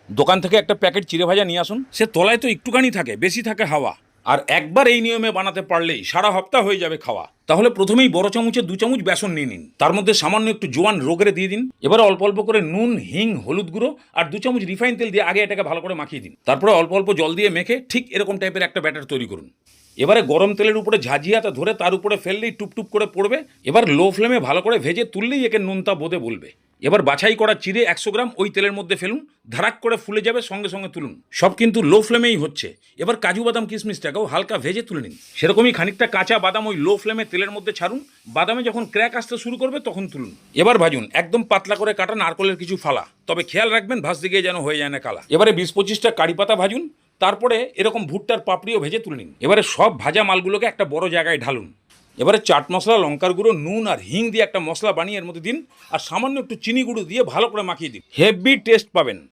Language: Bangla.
দোকান থেকে একটা প্যাকেট চিড়ে ভাজা নিয়ে আসুন। সে তলায় তো একটুখানি থাকে, বেশি থাকে হাওয়া। আর একবার এই নিয়মে বানাতে পারলেই সারা হপ্তাহ হয়ে যাবে খাওয়া। তাহলে প্রথমেই বড় চামচে 2 চামচ বেসন নিয়ে নিন, তার মধ্যে সামান্য একটু জোয়ান রোগড়ে দিয়ে দিন। এবার অল্প অল্প করে নুন, হিং, হলুদ গুঁড়ো আর 2 চামচ রিফাইন তেল দিয়ে আগে এটাকে ভালো করে মাখিয়ে দিন। তারপরে অল্প অল্প জল দিয়ে মেখে ঠিক এরকম টাইপের একটা ব্যাটার তৈরি করুন। এবারে গরম তেলের উপরে ঝাঁঝিয়াতে ধরে তার উপরে ফেললেই টুপটুপ করে পড়বে। এবার লো ফ্লেমে ভালো করে ভেজে তুললেই একে নুনতা বোঁদে বলবে। এবার বাছাই করা চিড়ে 100 গ্রাম ওই তেলের মধ্যে ফেলুন, ধারাক করে ফুলে যাবে, সঙ্গে সঙ্গে তুলুন। সব কিন্তু লো ফ্লেমেই হচ্ছে। এবার কাজু বাদাম কিশমিশটাকেও হালকা ভেজে তুলে নিন। সেরকমই খানিকটা কাঁচা বাদাম ওই লো ফ্লেমে তেলের মধ্যে ছাড়ুন। বাদামে যখন ক্র্যাক আসতে শুরু করবে তখন তুলুন। এবার ভাজুন একদম পাতলা করে কাটা নারকলের কিছু ফালা, তবে খেয়াল রাখবেন ভাজতে গিয়ে যেন হয়ে যায় না কালা। এবারে 20-25টা কারি পাতা ভাজুন। তারপরে এরকম ভুট্টার পাপড়িও ভেজে তুলে নিন। এবারে সব ভাজা মালগুলোকে একটা বড় জায়গায় ঢালুন। এবারে চাট মশলা, লঙ্কার গুঁড়ো, নুন আর হিং দিয়ে একটা মশলা বানিয়ে এর মধ্যে দিন, আর সামান্য একটু চিনি গুঁড়ো দিয়ে ভালো করে মাখিয়ে দিন। হেভি টেস্ট পাবেন।